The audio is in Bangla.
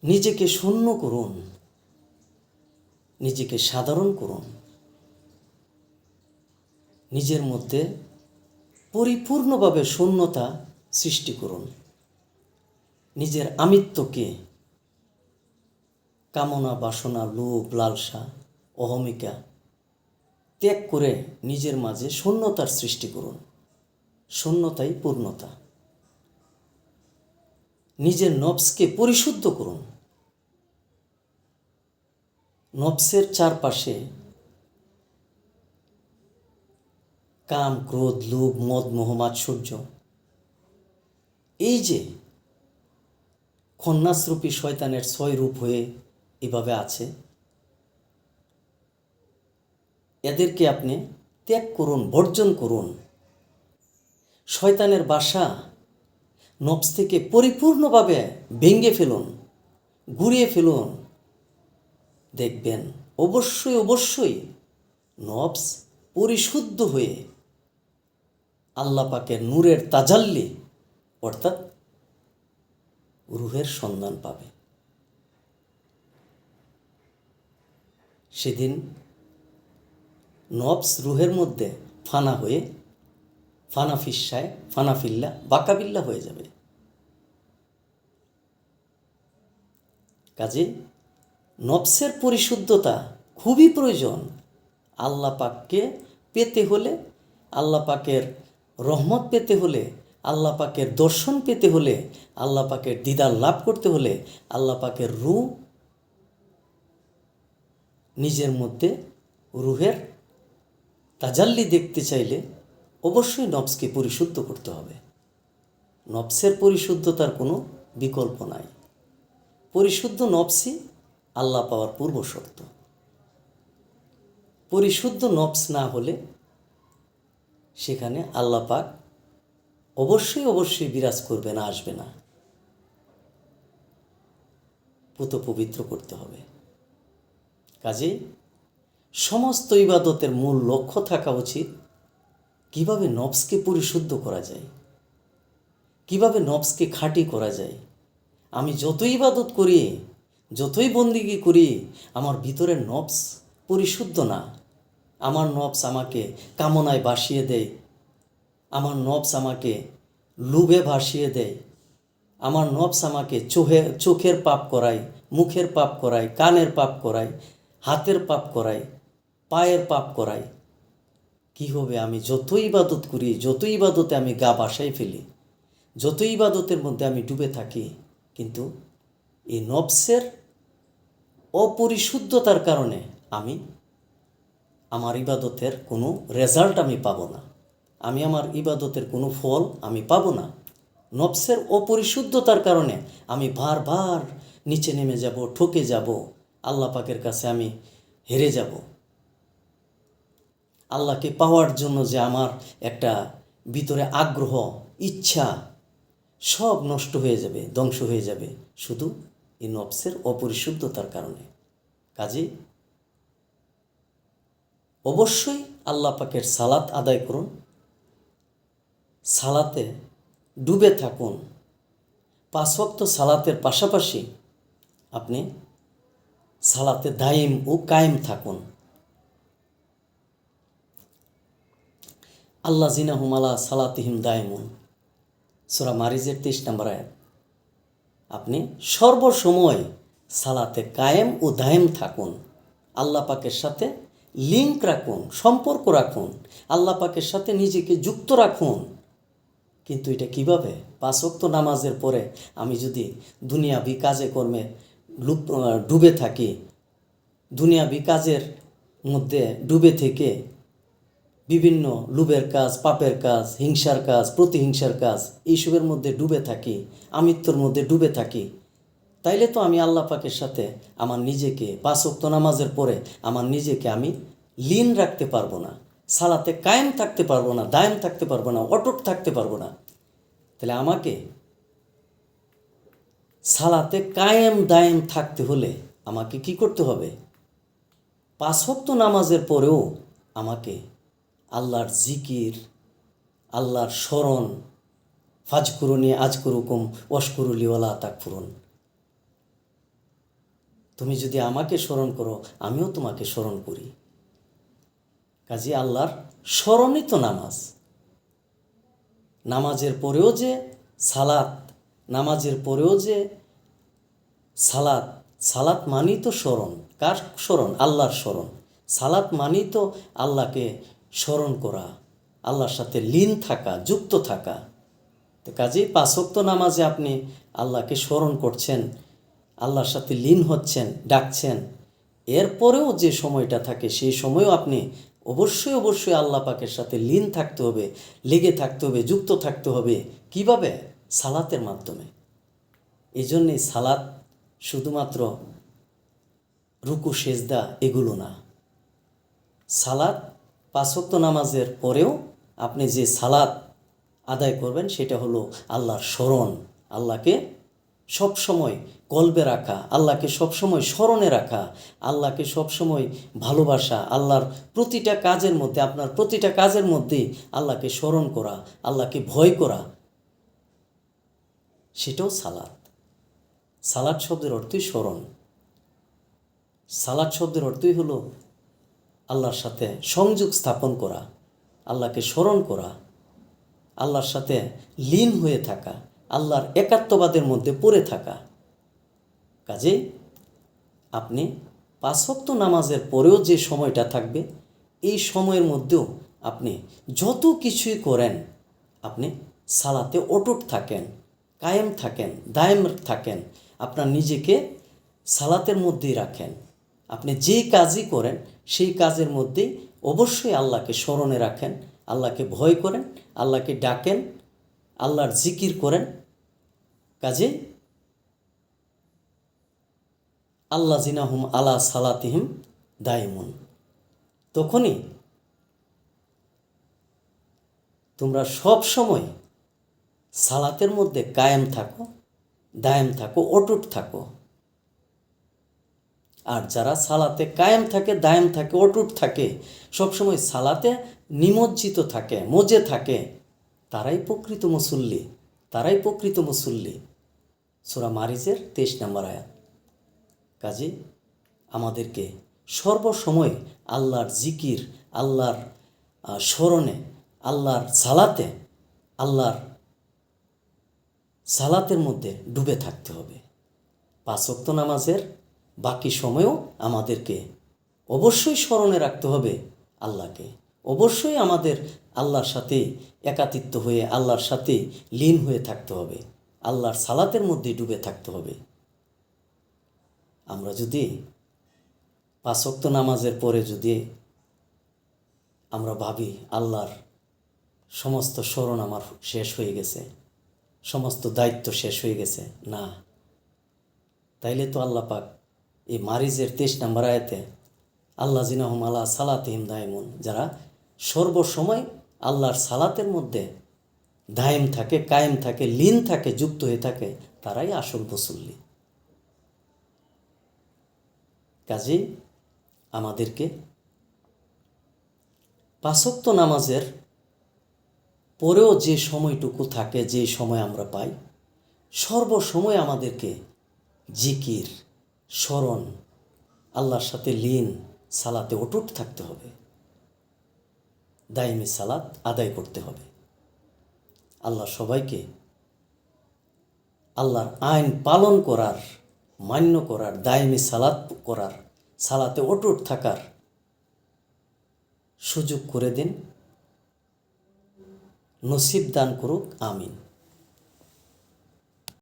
নিজেকে শূন্য করুন, নিজেকে সাধারণ করুন, নিজের মধ্যে পরিপূর্ণভাবে শূন্যতা সৃষ্টি করুন। নিজের আমিত্বকে, কামনা, বাসনা, লোভ, লালসা, অহমিকা ত্যাগ করে নিজের মাঝে শূন্যতার সৃষ্টি করুন। শূন্যতাই পূর্ণতা। নিজের নফসকে পরিশুদ্ধ করুন। নফসের চারপাশে কাম, ক্রোধ, লোভ, মদ, মোহ, মাৎসর্য, এই যে খন্নাসরূপী শয়তানের ৬ রূপ হয়ে এভাবে আছে, এদেরকে আপনি ত্যাগ করুন, বর্জন করুন। শয়তানের বাসা নফস থেকে পরিপূর্ণভাবে ভেঙে ফেলুন, গুঁড়িয়ে ফেলুন। দেখবেন অবশ্যই অবশ্যই নফস পরিশুদ্ধ হয়ে আল্লাহ পাকের নূরের তাজাল্লি অর্থাৎ রুহের সন্ধান পাবে। সেদিন নফস রুহের মধ্যে ফানা হয়ে ফানা ফিসায় ফানা ফিল্লা বাকাবিল্লা হয়ে যাবে। কাজে নফসের পরিশুদ্ধতা খুবই প্রয়োজন। আল্লাহ পাককে পেতে হলে, আল্লাহ পাকের রহমত পেতে হলে, আল্লাহ পাকের দর্শন পেতে হলে, আল্লাহ পাকের দিদার লাভ করতে হলে, আল্লাহ পাকের রূহ নিজের মধ্যে রুহের তাজাল্লি দেখতে চাইলে অবশ্যই নফসকে পরিশুদ্ধ করতে হবে। নফসের পরিশুদ্ধতার কোনো বিকল্প নাই। পরিশুদ্ধ নফসই আল্লাহ পাওয়ার পূর্ব শর্ত। পরিশুদ্ধ নফস না হলে সেখানে আল্লাহ পাক অবশ্যই অবশ্যই বিরাজ করবে না, আসবে না। পুত পবিত্র করতে হবে। কাজেই সমস্ত ইবাদতের মূল লক্ষ্য থাকা উচিত কিভাবে নফসকে পরিশুদ্ধ করা যায়, কিভাবে নফসকে খাঁটি করা যায়। আমি যতই ইবাদত করি, যতই বন্দিগি করি, আমার ভিতরের নফস পরিশুদ্ধ না। আমার নফস আমাকে কামনায় ভাসিয়ে দেয়, আমার নফস আমাকে লোভে ভাসিয়ে দেয়, আমার নফস আমাকে চোখের পাপ করায়, মুখের পাপ করায়, কানের পাপ করায়, হাতের পাপ করায়, পায়ের পাপ করায়। কী হবে? আমি যতই ইবাদত করি, যতই ইবাদতে আমি গা ভাসাই ফেলি, যতই ইবাদতের মধ্যে আমি ডুবে থাকি, কিন্তু এই নফসের অপরিশুদ্ধতার কারণে আমি আমার ইবাদতের কোনো রেজাল্ট আমি পাবো না, আমি আমার ইবাদতের কোনো ফল আমি পাবো না। নফসের অপরিশুদ্ধতার কারণে আমি বারবার নিচে নেমে যাব, ঠকে যাব, আল্লাহ পাকের কাছে আমি হেরে যাব। আল্লাহকে পাওয়ার জন্য যে আমার একটা ভিতরে আগ্রহ, ইচ্ছা, সব নষ্ট হয়ে যাবে, ধ্বংস হয়ে যাবে শুধু এই নফসের অপরিশুদ্ধতার কারণে। কাজে অবশ্যই আল্লাহ পাকের সালাত আদায় করুন, সালাতে ডুবে থাকুন। ৫ ওয়াক্ত সালাতের পাশাপাশি আপনি সালাতে দাইম ও কায়েম থাকুন। আল্লাহ জিনাহুম আলা সালাতিহিম দাইমুন, সূরা মারিজের ২৩ নম্বর আয়াত। আপনি সর্বসময় সালাতে কায়েম ও দায়েম থাকুন। আল্লাহ পাকের সাথে লিঙ্ক রাখুন, সম্পর্ক রাখুন, আল্লাহ পাকের সাথে নিজেকে যুক্ত রাখুন। কিন্তু এটা কিভাবে? ৫ ওয়াক্ত নামাজের পরে আমি যদি দুনিয়াবি কাজে কর্মে ডুবে থাকি, দুনিয়াবি কাজের মধ্যে ডুবে থেকে বিভিন্ন লোভের কাজ, পাপের কাজ, হিংসার কাজ, প্রতিহিংসার কাজ, এইসবের মধ্যে ডুবে থাকি, আমিত্বর মধ্যে ডুবে থাকি, তাইলে তো আমি আল্লাহ পাকের সাথে আমার নিজেকে ৫ ওয়াক্ত নামাজের পরে আমার নিজেকে আমি লীন রাখতে পারবো না, সালাতে কায়েম থাকতে পারবো না, দায়েম থাকতে পারবো না, অটুট থাকতে পারবো না। তাহলে আমাকে সালাতে কায়েম দায়েম থাকতে হলে আমাকে কি করতে হবে? ৫ ওয়াক্ত নামাজের পরেও আমাকে আল্লাহর জিকির, আল্লাহর স্মরণ, ফাজকুরুনি আজকুরুকুম ওয়াশকুরুলি ওয়ালা তাকফুরুন, তুমি যদি আমাকে স্মরণ করো আমিও তোমাকে স্মরণ করি। কাজী আল্লাহর স্মরণই তো নামাজ। নামাজের পরেও যে সালাত, নামাজের পরেও যে সালাত, সালাত মানেই তো স্মরণ। কার স্মরণ? আল্লাহর স্মরণ। সালাত মানেই তো আল্লাহকে স্মরণ করা, আল্লাহর সাথে লীন থাকা, যুক্ত থাকা। তো কাজেই 5 ওয়াক্ত নামাজে আপনি আল্লাহকে স্মরণ করছেন, আল্লাহর সাথে লীন হচ্ছেন, ডাকছেন। এরপরেও যে সময়টা থাকে সেই সময়ও আপনি অবশ্যই অবশ্যই আল্লাহ পাকের সাথে লীন থাকতে হবে, লেগে থাকতে হবে, যুক্ত থাকতে হবে। কিভাবে? সালাতের মাধ্যমে। এই জন্যেই সালাত শুধুমাত্র রুকু সেজদা এগুলো না। সালাত 5 ওয়াক্ত নামাজের পরেও আপনি যে সালাত আদায় করবেন সেটা হলো আল্লাহর স্মরণ, আল্লাহকে সবসময় কলবে রাখা, আল্লাহকে সবসময় স্মরণে রাখা, আল্লাহকে সবসময় ভালোবাসা, আল্লাহর প্রতিটা কাজের মধ্যে, আপনার প্রতিটা কাজের মধ্যেই আল্লাহকে স্মরণ করা, আল্লাহকে ভয় করা, সেটাও সালাত। সালাত শব্দের অর্থই স্মরণ। সালাত শব্দের অর্থই হলো আল্লাহর সাথে সংযোগ স্থাপন করা, আল্লাহকে স্মরণ করা, আল্লাহর সাথে লীন হয়ে থাকা, আল্লাহর একাত্মবাদের মধ্যে পড়ে থাকা। কাজেই আপনি 5 ওয়াক্ত নামাজের পরেও যে সময়টা থাকবে, এই সময়ের মধ্যেও আপনি যত কিছুই করেন আপনি সালাতে অটুট থাকেন, কায়েম থাকেন, দায়েম থাকেন, আপনার নিজেকে সালাতের মধ্যেই রাখেন। আপনি যে কাজই করেন সেই কাজের মধ্যেই অবশ্যই আল্লাহকে স্মরণে রাখেন, আল্লাহকে ভয় করেন, আল্লাহকে ডাকেন, আল্লাহর জিকির করেন। কাজেই আল্লাযিনা হুম আলা সালাতিহিম দাইমুন। তখনই তোমরা সব সময় সালাতের মধ্যে কায়েম থাকো, দায়েম থাকো, অটুট থাকো। আর যারা সালাতে কায়েম থাকে, দায়েম থাকে, অটুট থাকে, সবসময় সালাতে নিমজ্জিত থাকে, মজে থাকে, তারাই প্রকৃত মুসল্লি, তারাই প্রকৃত মুসল্লি। সূরা মারিজের 23 নম্বর আয়াত। কাজে আমাদেরকে সর্বসময় আল্লাহর জিকির, আল্লাহর স্মরণে, আল্লাহর সালাতের মধ্যে ডুবে থাকতে হবে। 5 ওয়াক্ত নামাজের বাকি সময়ও আমাদেরকে অবশ্যই স্মরণে রাখতে হবে আল্লাহকে। অবশ্যই আমাদের আল্লাহর সাথে একাতিত্ব হয়ে, আল্লাহর সাথে লীন হয়ে থাকতে হবে, আল্লাহর সালাতের মধ্যে ডুবে থাকতে হবে। আমরা যদি 5 ওয়াক্ত নামাজের পরে যদি আমরা ভাবি আল্লাহর সমস্ত স্মরণ আমার শেষ হয়ে গেছে, সমস্ত দায়িত্ব শেষ হয়ে গেছে, না, তাইলে তো আল্লাহ পাক এই মারিজের 23 নম্বর আয়াতে আল্লাযিনা হুম আলা সালাতিহিম দাইমুন, যারা সর্বসময় আল্লাহর সালাতের মধ্যে দায়েম থাকে, কায়েম থাকে, লীন থাকে, যুক্ত হয়ে থাকে, তারাই আসল মুসল্লি। কাজেই আমাদেরকে 5 ওয়াক্ত নামাজের পরেও যে সময়টুকু থাকে, যে সময় আমরা পাই, সর্বসময় আমাদেরকে জিকির, স্মরণ, আল্লাহর সাথে লীন, সালাতে অটুট থাকতে হবে, দাইমি সালাত আদায় করতে হবে। আল্লাহ সবাইকে আল্লাহর আইন পালন করার, মান্য করার, দাইমি সালাত করার, সালাতে অটুট থাকার সুযোগ করে দিন, নসিব দান করুক। আমিন।